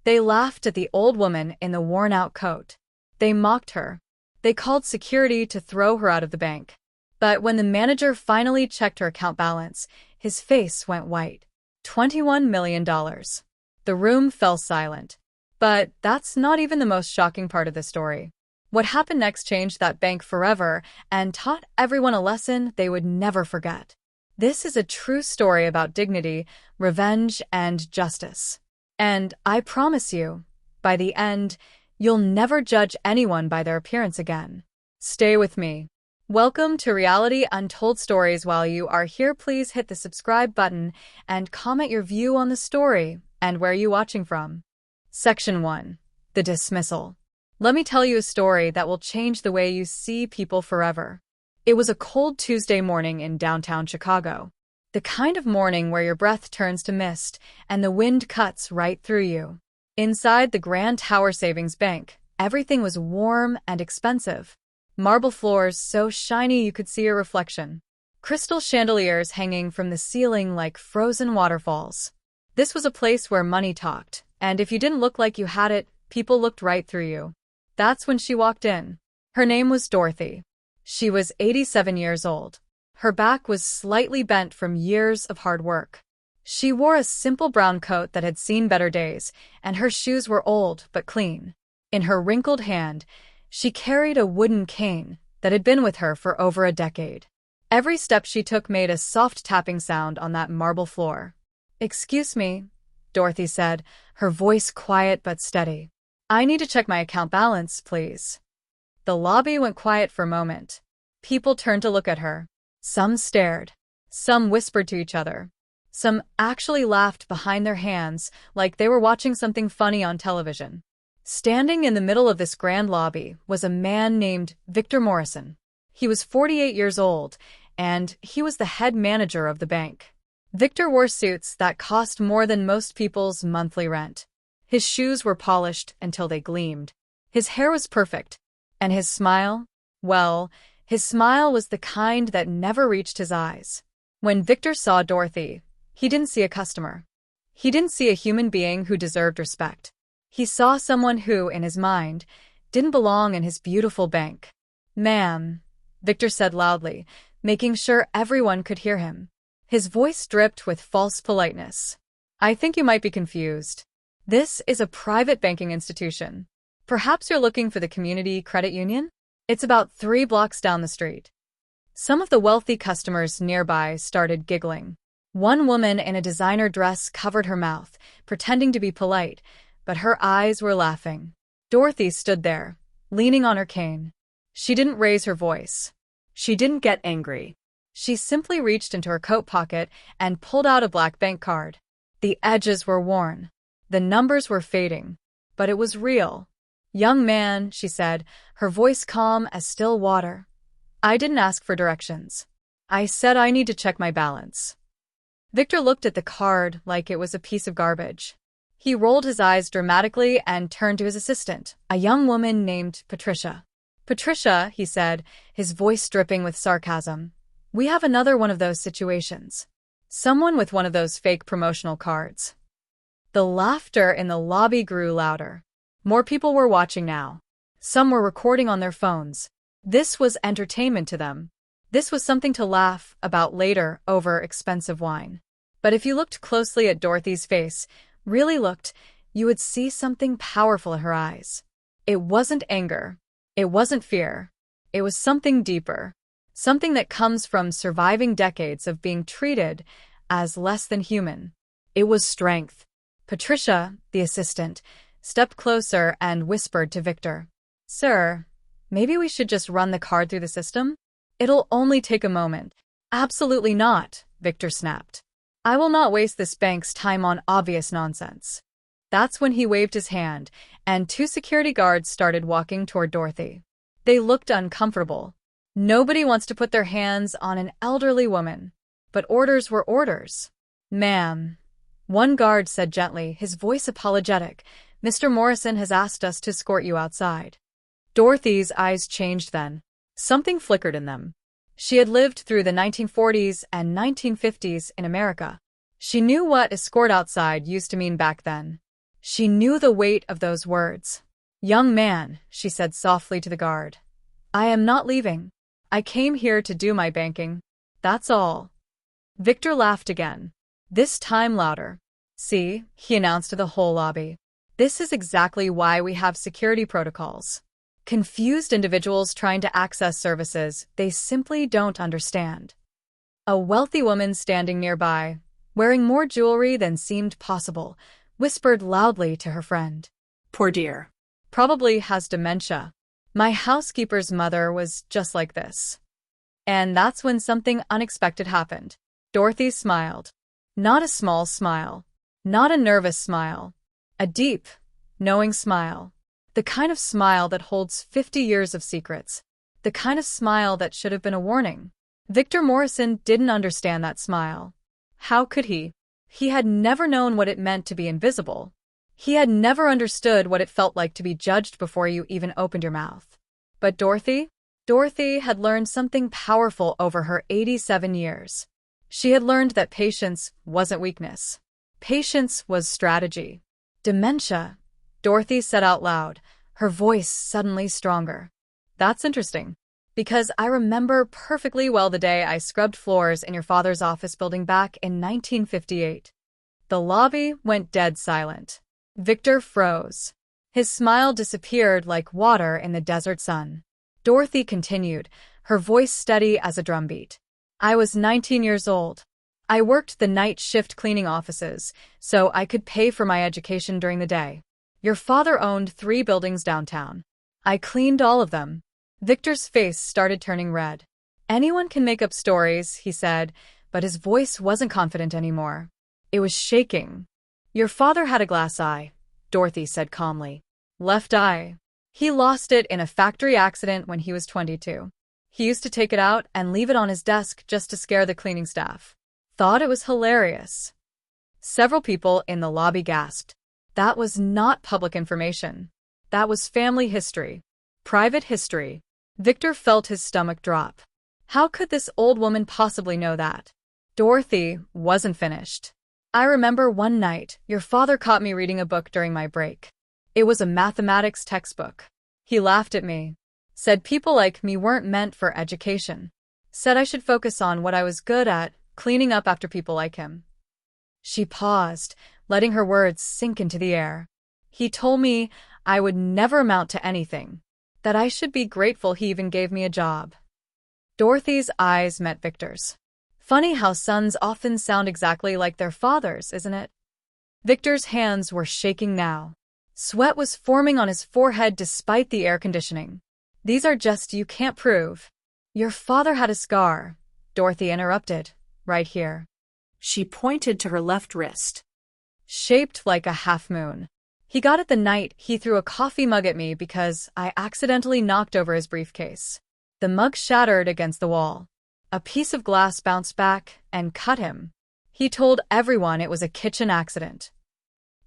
They laughed at the old woman in the worn-out coat. They mocked her. They called security to throw her out of the bank. But when the manager finally checked her account balance, his face went white. $21 million. The room fell silent. But that's not even the most shocking part of the story. What happened next changed that bank forever and taught everyone a lesson they would never forget. This is a true story about dignity, revenge, and justice. And I promise you, by the end, you'll never judge anyone by their appearance again. Stay with me. Welcome to Reality Untold Stories. While you are here, please hit the subscribe button and comment your view on the story and where you're watching from. Section 1. The Dismissal. Let me tell you a story that will change the way you see people forever. It was a cold Tuesday morning in downtown Chicago. The kind of morning where your breath turns to mist and the wind cuts right through you. Inside the Grand Tower Savings Bank, everything was warm and expensive. Marble floors so shiny you could see your reflection. Crystal chandeliers hanging from the ceiling like frozen waterfalls. This was a place where money talked, and if you didn't look like you had it, people looked right through you. That's when she walked in. Her name was Dorothy. She was 87 years old. Her back was slightly bent from years of hard work. She wore a simple brown coat that had seen better days, and her shoes were old but clean. In her wrinkled hand, she carried a wooden cane that had been with her for over a decade. Every step she took made a soft tapping sound on that marble floor. "Excuse me," Dorothy said, her voice quiet but steady. "I need to check my account balance, please." The lobby went quiet for a moment. People turned to look at her. Some stared. Some whispered to each other. Some actually laughed behind their hands like they were watching something funny on television. Standing in the middle of this grand lobby was a man named Victor Morrison. He was 48 years old, and he was the head manager of the bank. Victor wore suits that cost more than most people's monthly rent. His shoes were polished until they gleamed. His hair was perfect. And his smile? Well, his smile was the kind that never reached his eyes. When Victor saw Dorothy, he didn't see a customer. He didn't see a human being who deserved respect. He saw someone who, in his mind, didn't belong in his beautiful bank. "Ma'am," Victor said loudly, making sure everyone could hear him. His voice dripped with false politeness. "I think you might be confused. This is a private banking institution. Perhaps you're looking for the Community Credit Union? It's about 3 blocks down the street." Some of the wealthy customers nearby started giggling. One woman in a designer dress covered her mouth, pretending to be polite, but her eyes were laughing. Dorothy stood there, leaning on her cane. She didn't raise her voice. She didn't get angry. She simply reached into her coat pocket and pulled out a black bank card. The edges were worn. The numbers were fading. But it was real. "Young man," she said, her voice calm as still water. "I didn't ask for directions. I said I need to check my balance." Victor looked at the card like it was a piece of garbage. He rolled his eyes dramatically and turned to his assistant, a young woman named Patricia. "Patricia," he said, his voice dripping with sarcasm, "we have another one of those situations. Someone with one of those fake promotional cards." The laughter in the lobby grew louder. More people were watching now. Some were recording on their phones. This was entertainment to them. This was something to laugh about later over expensive wine. But if you looked closely at Dorothy's face, really looked, you would see something powerful in her eyes. It wasn't anger. It wasn't fear. It was something deeper. Something that comes from surviving decades of being treated as less than human. It was strength. Patricia, the assistant, stepped closer and whispered to Victor, "Sir, maybe we should just run the card through the system? It'll only take a moment." "Absolutely not," Victor snapped. "I will not waste this bank's time on obvious nonsense." That's when he waved his hand, and 2 security guards started walking toward Dorothy. They looked uncomfortable. Nobody wants to put their hands on an elderly woman. But orders were orders. "Ma'am," one guard said gently, his voice apologetic, "Mr. Morrison has asked us to escort you outside." Dorothy's eyes changed then. Something flickered in them. She had lived through the 1940s and 1950s in America. She knew what escort outside used to mean back then. She knew the weight of those words. "Young man," she said softly to the guard, "I am not leaving. I came here to do my banking. That's all." Victor laughed again, this time louder. "See," he announced to the whole lobby. "This is exactly why we have security protocols. Confused individuals trying to access services they simply don't understand." A wealthy woman standing nearby, wearing more jewelry than seemed possible, whispered loudly to her friend, "Poor dear. "Probably has dementia. My housekeeper's mother was just like this." And that's when something unexpected happened. Dorothy smiled. Not a small smile. Not a nervous smile. A deep, knowing smile. The kind of smile that holds 50 years of secrets. The kind of smile that should have been a warning. Victor Morrison didn't understand that smile. How could he? He had never known what it meant to be invisible. He had never understood what it felt like to be judged before you even opened your mouth. But Dorothy had learned something powerful over her 87 years. She had learned that patience wasn't weakness. Patience was strategy. "Dementia," Dorothy said out loud, her voice suddenly stronger. "That's interesting. Because I remember perfectly well the day I scrubbed floors in your father's office building back in 1958. The lobby went dead silent. Victor froze. His smile disappeared like water in the desert sun. Dorothy continued, her voice steady as a drumbeat. "I was 19 years old. I worked the night shift cleaning offices, so I could pay for my education during the day. Your father owned 3 buildings downtown. I cleaned all of them." Victor's face started turning red. "Anyone can make up stories," he said, but his voice wasn't confident anymore. It was shaking. "Your father had a glass eye," Dorothy said calmly. "Left eye. He lost it in a factory accident when he was 22. He used to take it out and leave it on his desk just to scare the cleaning staff. Thought it was hilarious." Several people in the lobby gasped. That was not public information. That was family history. Private history. Victor felt his stomach drop. How could this old woman possibly know that? Dorothy wasn't finished. "I remember one night, your father caught me reading a book during my break. It was a mathematics textbook. He laughed at me. Said people like me weren't meant for education. Said I should focus on what I was good at, cleaning up after people like him." She paused, letting her words sink into the air. "He told me I would never amount to anything. That I should be grateful he even gave me a job." Dorothy's eyes met Victor's. Funny how sons often sound exactly like their fathers, isn't it? Victor's hands were shaking now. Sweat was forming on his forehead despite the air conditioning. "These are just you can't prove." "Your father had a scar," Dorothy interrupted, "right here." She pointed to her left wrist. "Shaped like a half-moon. He got it the night he threw a coffee mug at me because I accidentally knocked over his briefcase. The mug shattered against the wall. A piece of glass bounced back and cut him. He told everyone it was a kitchen accident."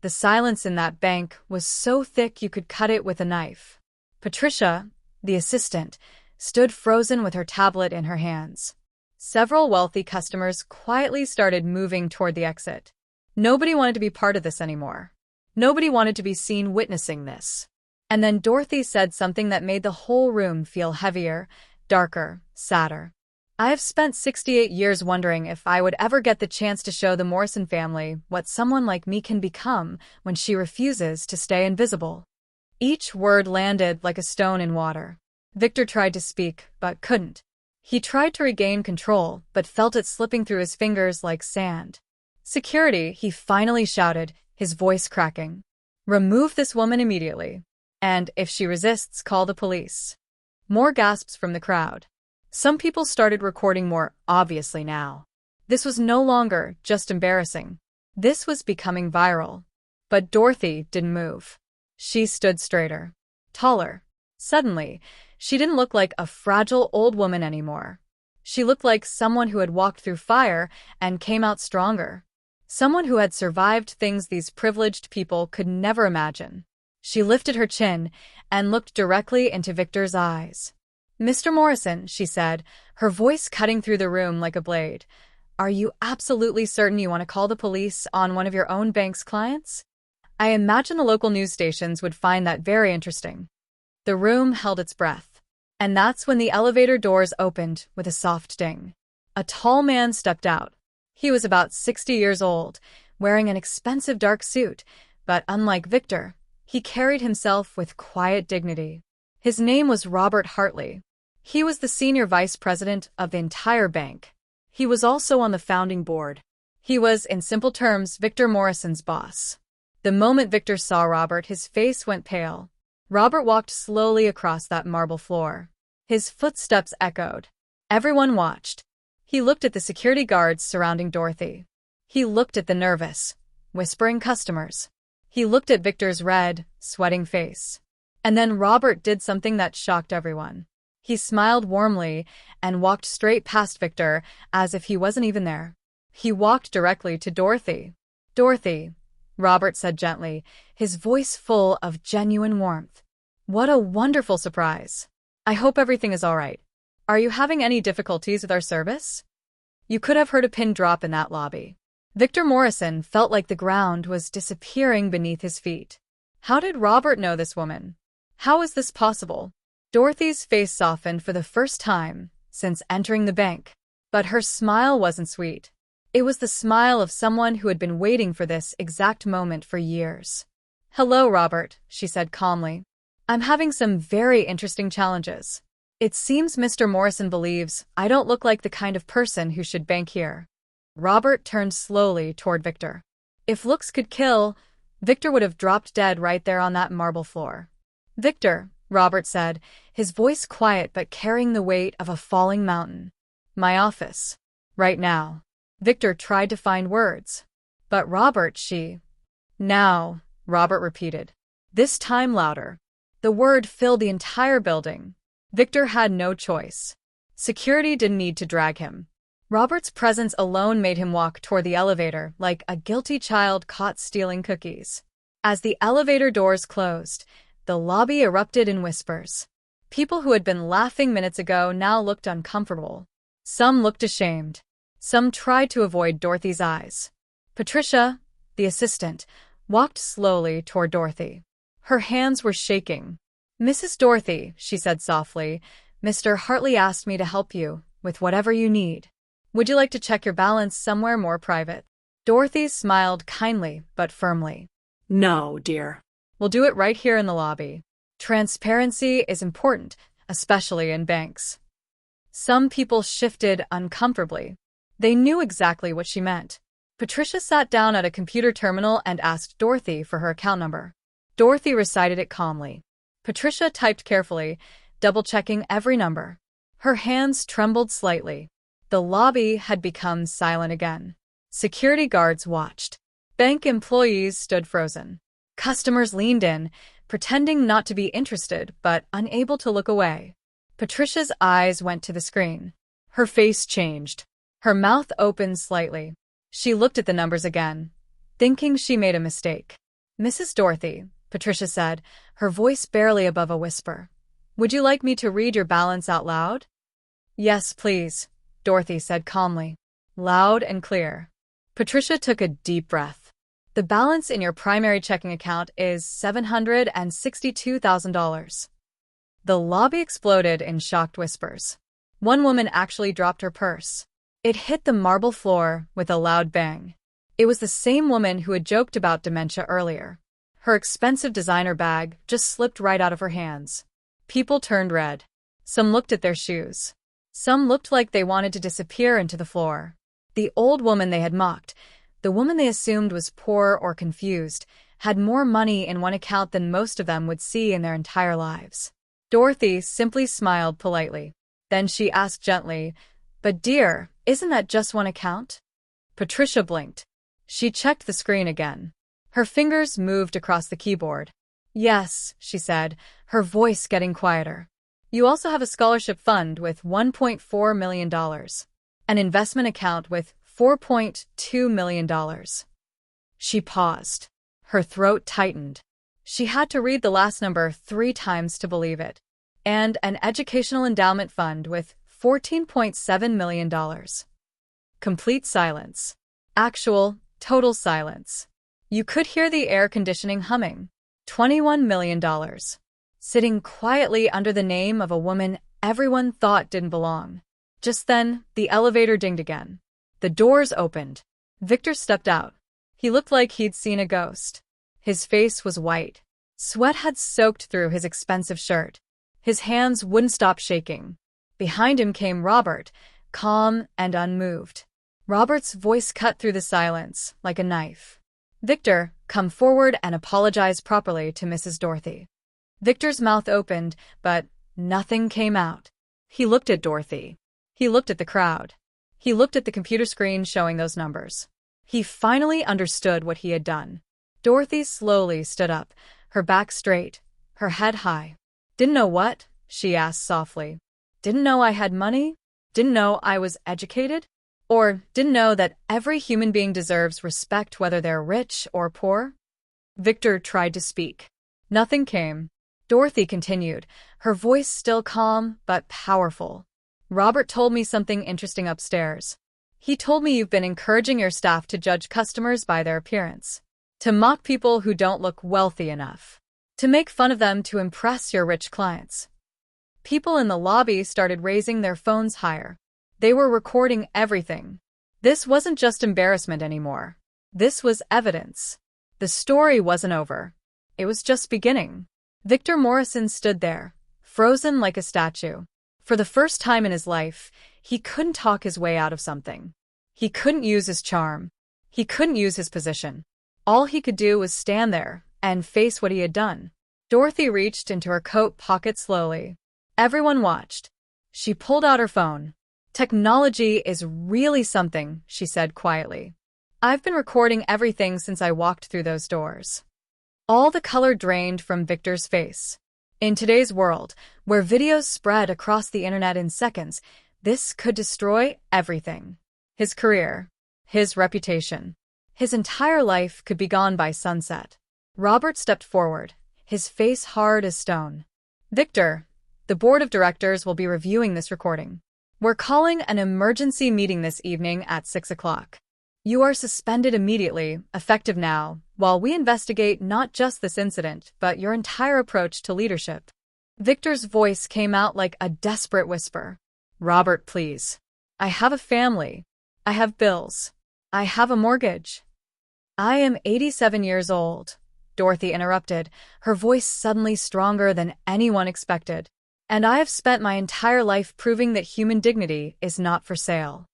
The silence in that bank was so thick you could cut it with a knife. Patricia, the assistant, stood frozen with her tablet in her hands. Several wealthy customers quietly started moving toward the exit. Nobody wanted to be part of this anymore. Nobody wanted to be seen witnessing this. And then Dorothy said something that made the whole room feel heavier, darker, sadder. "I have spent 68 years wondering if I would ever get the chance to show the Morrison family what someone like me can become when she refuses to stay invisible." Each word landed like a stone in water. Victor tried to speak, but couldn't. He tried to regain control, but felt it slipping through his fingers like sand. "Security," he finally shouted, his voice cracking. "Remove this woman immediately. And if she resists, call the police." More gasps from the crowd. Some people started recording more obviously now. This was no longer just embarrassing. This was becoming viral. But Dorothy didn't move. She stood straighter, taller. Suddenly, she didn't look like a fragile old woman anymore. She looked like someone who had walked through fire and came out stronger. Someone who had survived things these privileged people could never imagine. She lifted her chin and looked directly into Victor's eyes. "Mr. Morrison," she said, her voice cutting through the room like a blade, "are you absolutely certain you want to call the police on one of your own bank's clients?" I imagine the local news stations would find that very interesting. The room held its breath. And that's when the elevator doors opened with a soft ding. A tall man stepped out. He was about 60 years old, wearing an expensive dark suit, but unlike Victor, he carried himself with quiet dignity. His name was Robert Hartley. He was the senior vice president of the entire bank. He was also on the founding board. He was, in simple terms, Victor Morrison's boss. The moment Victor saw Robert, his face went pale. Robert walked slowly across that marble floor. His footsteps echoed. Everyone watched. He looked at the security guards surrounding Dorothy. He looked at the nervous, whispering customers. He looked at Victor's red, sweating face. And then Robert did something that shocked everyone. He smiled warmly and walked straight past Victor as if he wasn't even there. He walked directly to Dorothy. "Dorothy," Robert said gently, his voice full of genuine warmth. "What a wonderful surprise. I hope everything is all right. Are you having any difficulties with our service?" You could have heard a pin drop in that lobby. Victor Morrison felt like the ground was disappearing beneath his feet. How did Robert know this woman? How is this possible? Dorothy's face softened for the first time since entering the bank. But her smile wasn't sweet. It was the smile of someone who had been waiting for this exact moment for years. "Hello, Robert," she said calmly. "I'm having some very interesting challenges. It seems Mr. Morrison believes I don't look like the kind of person who should bank here." Robert turned slowly toward Victor. If looks could kill, Victor would have dropped dead right there on that marble floor. "Victor," Robert said, his voice quiet but carrying the weight of a falling mountain. "My office. Right now." Victor tried to find words. "But Robert, Now," Robert repeated. This time louder. The word filled the entire building. Victor had no choice. Security didn't need to drag him. Robert's presence alone made him walk toward the elevator like a guilty child caught stealing cookies. As the elevator doors closed, the lobby erupted in whispers. People who had been laughing minutes ago now looked uncomfortable. Some looked ashamed. Some tried to avoid Dorothy's eyes. Patricia, the assistant, walked slowly toward Dorothy. Her hands were shaking. "Mrs. Dorothy," she said softly, "Mr. Hartley asked me to help you with whatever you need. Would you like to check your balance somewhere more private?" Dorothy smiled kindly but firmly. "No, dear. "We'll do it right here in the lobby. Transparency is important, especially in banks." Some people shifted uncomfortably. They knew exactly what she meant. Patricia sat down at a computer terminal and asked Dorothy for her account number. Dorothy recited it calmly. Patricia typed carefully, double-checking every number. Her hands trembled slightly. The lobby had become silent again. Security guards watched. Bank employees stood frozen. Customers leaned in, pretending not to be interested but unable to look away. Patricia's eyes went to the screen. Her face changed. Her mouth opened slightly. She looked at the numbers again, thinking she made a mistake. "Mrs. Dorothy," Patricia said, her voice barely above a whisper. "Would you like me to read your balance out loud?" "Yes, please," Dorothy said calmly. Loud and clear. Patricia took a deep breath. "The balance in your primary checking account is $762,000. The lobby exploded in shocked whispers. One woman actually dropped her purse. It hit the marble floor with a loud bang. It was the same woman who had joked about dementia earlier. Her expensive designer bag just slipped right out of her hands. People turned red. Some looked at their shoes. Some looked like they wanted to disappear into the floor. The old woman they had mocked, the woman they assumed was poor or confused, had more money in one account than most of them would see in their entire lives. Dorothy simply smiled politely. Then she asked gently, "But dear, isn't that just one account?" Patricia blinked. She checked the screen again. Her fingers moved across the keyboard. "Yes," she said, her voice getting quieter. "You also have a scholarship fund with $1.4 million. An investment account with $4.2 million. She paused. Her throat tightened. She had to read the last number 3 times to believe it. And an educational endowment fund with $14.7 million. Complete silence. Actual, total silence. You could hear the air conditioning humming. $21 million. Sitting quietly under the name of a woman everyone thought didn't belong. Just then, the elevator dinged again. The doors opened. Victor stepped out. He looked like he'd seen a ghost. His face was white. Sweat had soaked through his expensive shirt. His hands wouldn't stop shaking. Behind him came Robert, calm and unmoved. Robert's voice cut through the silence like a knife. Victor, come forward and apologize properly to Mrs. Dorothy. Victor's mouth opened, but nothing came out. He looked at Dorothy. He looked at the crowd. He looked at the computer screen showing those numbers. He finally understood what he had done. Dorothy slowly stood up, her back straight, her head high. Didn't know what? She asked softly. Didn't know I had money? Didn't know I was educated? Or didn't know that every human being deserves respect whether they're rich or poor? Victor tried to speak. Nothing came. Dorothy continued, her voice still calm but powerful. Robert told me something interesting upstairs. He told me you've been encouraging your staff to judge customers by their appearance, to mock people who don't look wealthy enough, to make fun of them to impress your rich clients. People in the lobby started raising their phones higher. They were recording everything. This wasn't just embarrassment anymore. This was evidence. The story wasn't over. It was just beginning. Victor Morrison stood there, frozen like a statue. For the first time in his life, he couldn't talk his way out of something. He couldn't use his charm. He couldn't use his position. All he could do was stand there and face what he had done. Dorothy reached into her coat pocket slowly. Everyone watched. She pulled out her phone. Technology is really something, she said quietly. I've been recording everything since I walked through those doors. All the color drained from Victor's face. In today's world, where videos spread across the internet in seconds, this could destroy everything. His career, his reputation, his entire life could be gone by sunset. Robert stepped forward, his face hard as stone. Victor, the board of directors will be reviewing this recording. We're calling an emergency meeting this evening at 6 o'clock. You are suspended immediately, effective now, while we investigate not just this incident, but your entire approach to leadership. Victor's voice came out like a desperate whisper. Robert, please. I have a family. I have bills. I have a mortgage. I am 87 years old, Dorothy interrupted, her voice suddenly stronger than anyone expected. And I have spent my entire life proving that human dignity is not for sale.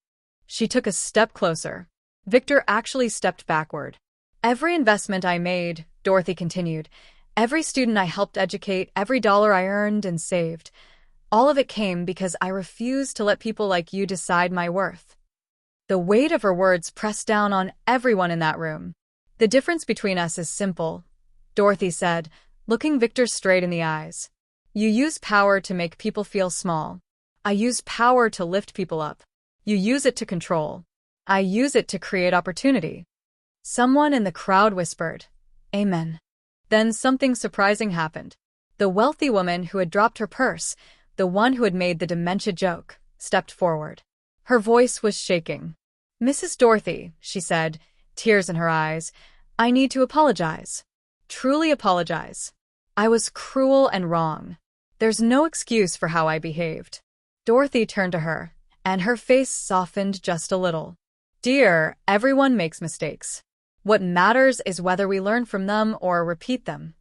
She took a step closer. Victor actually stepped backward. Every investment I made, Dorothy continued, every student I helped educate, every dollar I earned and saved, all of it came because I refused to let people like you decide my worth. The weight of her words pressed down on everyone in that room. The difference between us is simple, Dorothy said, looking Victor straight in the eyes. You use power to make people feel small. I use power to lift people up. You use it to control. I use it to create opportunity. Someone in the crowd whispered, Amen. Then something surprising happened. The wealthy woman who had dropped her purse, the one who had made the dementia joke, stepped forward. Her voice was shaking. Mrs. Dorothy, she said, tears in her eyes, I need to apologize. Truly apologize. I was cruel and wrong. There's no excuse for how I behaved. Dorothy turned to her, and her face softened just a little. Dear, everyone makes mistakes. What matters is whether we learn from them or repeat them.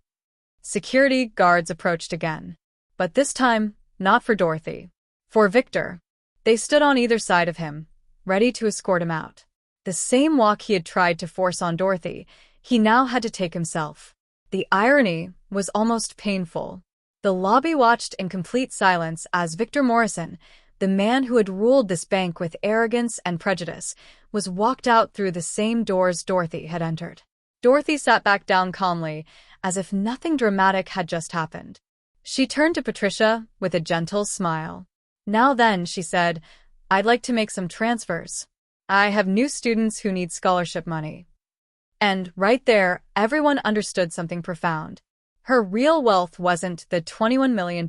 Security guards approached again. But this time, not for Dorothy. For Victor. They stood on either side of him, ready to escort him out. The same walk he had tried to force on Dorothy, he now had to take himself. The irony was almost painful. The lobby watched in complete silence as Victor Morrison, the man who had ruled this bank with arrogance and prejudice, was walked out through the same doors Dorothy had entered. Dorothy sat back down calmly, as if nothing dramatic had just happened. She turned to Patricia with a gentle smile. Now then, she said, I'd like to make some transfers. I have new students who need scholarship money. And right there, everyone understood something profound. Her real wealth wasn't the $21 million.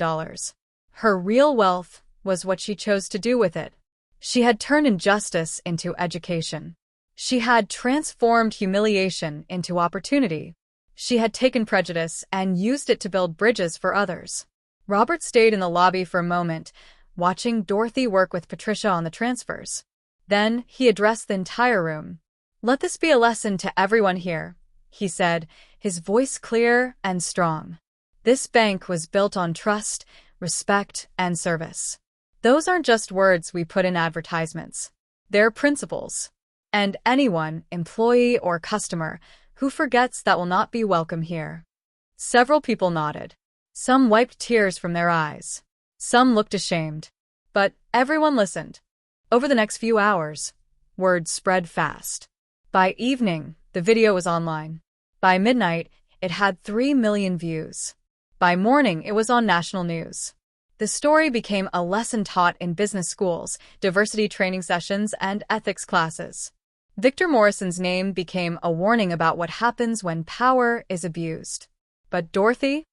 Her real wealth was what she chose to do with it. She had turned injustice into education. She had transformed humiliation into opportunity. She had taken prejudice and used it to build bridges for others. Robert stayed in the lobby for a moment, watching Dorothy work with Patricia on the transfers. Then he addressed the entire room. "Let this be a lesson to everyone here," he said, his voice clear and strong. "This bank was built on trust, respect, and service. Those aren't just words we put in advertisements. They're principles. And anyone, employee or customer, who forgets that will not be welcome here." Several people nodded. Some wiped tears from their eyes. Some looked ashamed. But everyone listened. Over the next few hours, word spread fast. By evening, the video was online. By midnight, it had 3 million views. By morning, it was on national news. The story became a lesson taught in business schools, diversity training sessions, and ethics classes. Victor Morrison's name became a warning about what happens when power is abused. But Dorothy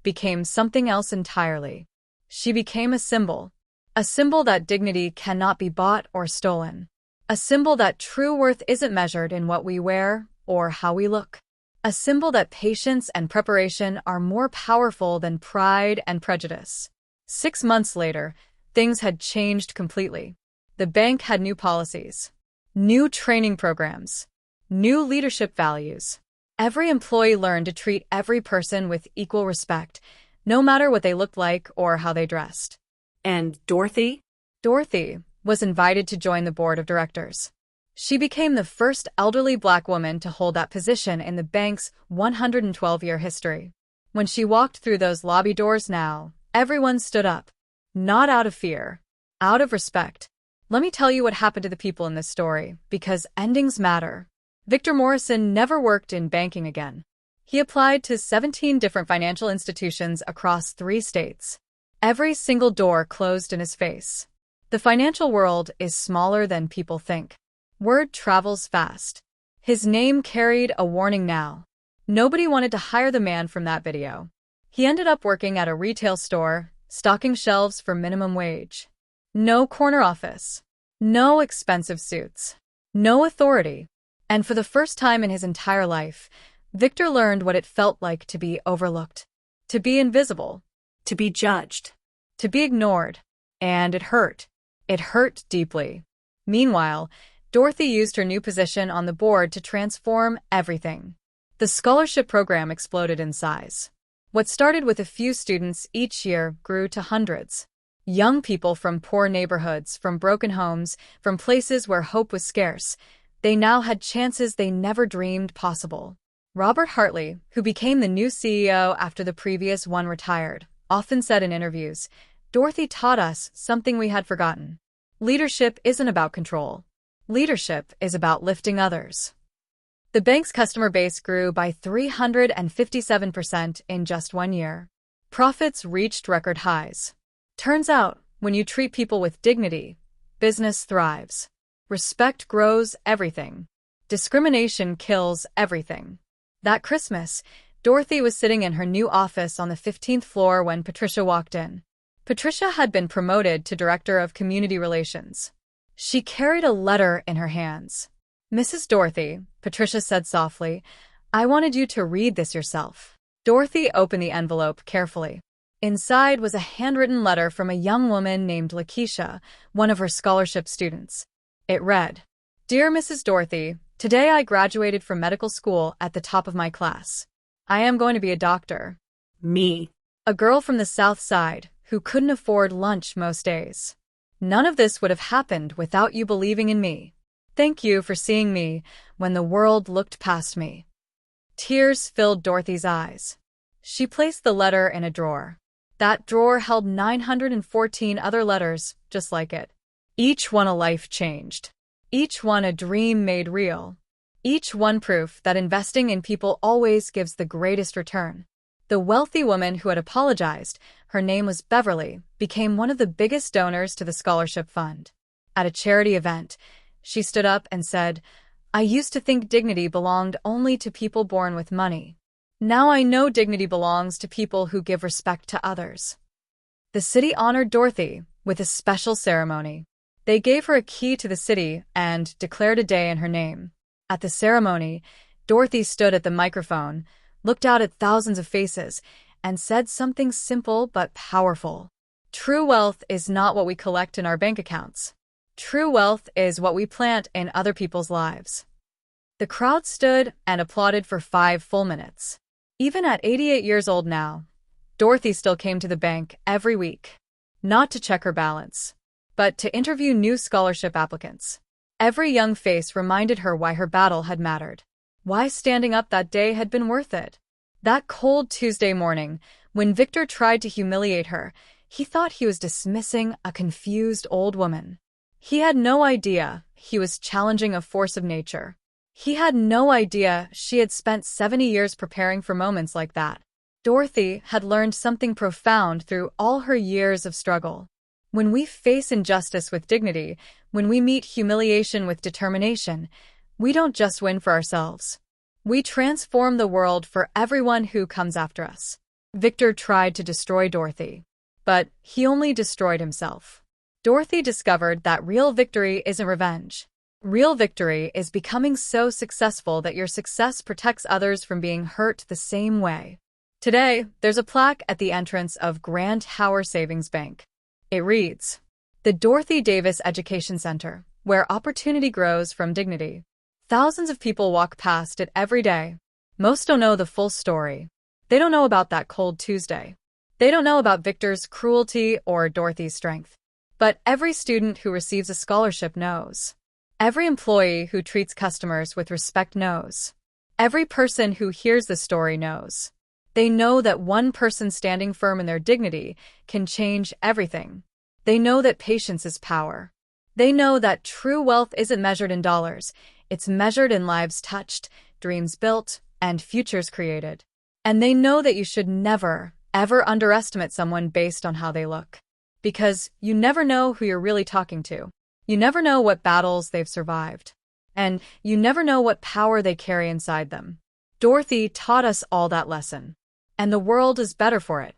became something else entirely. She became a symbol that dignity cannot be bought or stolen, a symbol that true worth isn't measured in what we wear or how we look, a symbol that patience and preparation are more powerful than pride and prejudice. 6 months later, things had changed completely. The bank had new policies, new training programs, new leadership values. Every employee learned to treat every person with equal respect, no matter what they looked like or how they dressed. And Dorothy? Dorothy was invited to join the board of directors. She became the first elderly Black woman to hold that position in the bank's 112-year history. When she walked through those lobby doors now, everyone stood up. Not out of fear, out of respect. Let me tell you what happened to the people in this story, because endings matter. Victor Morrison never worked in banking again. He applied to 17 different financial institutions across 3 states. Every single door closed in his face. The financial world is smaller than people think. Word travels fast. His name carried a warning now. Nobody wanted to hire the man from that video. He ended up working at a retail store, stocking shelves for minimum wage. No corner office. No expensive suits. No authority. And for the first time in his entire life, Victor learned what it felt like to be overlooked, to be invisible, To be judged. to be ignored. And it hurt. It hurt deeply. Meanwhile, Dorothy used her new position on the board to transform everything. The scholarship program exploded in size. What started with a few students each year grew to hundreds. Young people from poor neighborhoods, from broken homes, from places where hope was scarce. They now had chances they never dreamed possible. Robert Hartley, who became the new CEO after the previous one retired, often said in interviews, "Dorothy taught us something we had forgotten. Leadership isn't about control. Leadership is about lifting others." The bank's customer base grew by 357% in just 1 year. Profits reached record highs. Turns out, when you treat people with dignity, business thrives. Respect grows everything. Discrimination kills everything. That Christmas, Dorothy was sitting in her new office on the 15th floor when Patricia walked in. Patricia had been promoted to Director of Community Relations. She carried a letter in her hands. "Mrs. Dorothy," Patricia said softly, "I wanted you to read this yourself." Dorothy opened the envelope carefully. Inside was a handwritten letter from a young woman named Lakeisha, one of her scholarship students. It read, "Dear Mrs. Dorothy, today I graduated from medical school at the top of my class. I am going to be a doctor." Me. A girl from the South Side who couldn't afford lunch most days. "None of this would have happened without you believing in me. Thank you for seeing me when the world looked past me." Tears filled Dorothy's eyes. She placed the letter in a drawer. That drawer held 914 other letters just like it. Each one a life changed. Each one a dream made real. Each one proof that investing in people always gives the greatest return. The wealthy woman who had apologized, her name was Beverly, became one of the biggest donors to the scholarship fund. At a charity event, she stood up and said, "I used to think dignity belonged only to people born with money. Now I know dignity belongs to people who give respect to others." The city honored Dorothy with a special ceremony. They gave her a key to the city and declared a day in her name. At the ceremony, Dorothy stood at the microphone, looked out at thousands of faces, and said something simple but powerful. True wealth is not what we collect in our bank accounts. True wealth is what we plant in other people's lives. The crowd stood and applauded for 5 full minutes. Even at 88 years old now, Dorothy still came to the bank every week. Not to check her balance, but to interview new scholarship applicants. Every young face reminded her why her battle had mattered, why standing up that day had been worth it. That cold Tuesday morning, when Victor tried to humiliate her, he thought he was dismissing a confused old woman. He had no idea he was challenging a force of nature. He had no idea she had spent 70 years preparing for moments like that. Dorothy had learned something profound through all her years of struggle. When we face injustice with dignity, when we meet humiliation with determination, we don't just win for ourselves. We transform the world for everyone who comes after us. Victor tried to destroy Dorothy, but he only destroyed himself. Dorothy discovered that real victory isn't revenge. Real victory is becoming so successful that your success protects others from being hurt the same way. Today, there's a plaque at the entrance of Grand Tower Savings Bank. It reads, "The Dorothy Davis Education Center, where opportunity grows from dignity." Thousands of people walk past it every day. Most don't know the full story. They don't know about that cold Tuesday. They don't know about Victor's cruelty or Dorothy's strength. But every student who receives a scholarship knows. Every employee who treats customers with respect knows. Every person who hears the story knows. They know that one person standing firm in their dignity can change everything. They know that patience is power. They know that true wealth isn't measured in dollars. It's measured in lives touched, dreams built, and futures created. And they know that you should never, ever underestimate someone based on how they look. Because you never know who you're really talking to. You never know what battles they've survived. And you never know what power they carry inside them. Dorothy taught us all that lesson. And the world is better for it.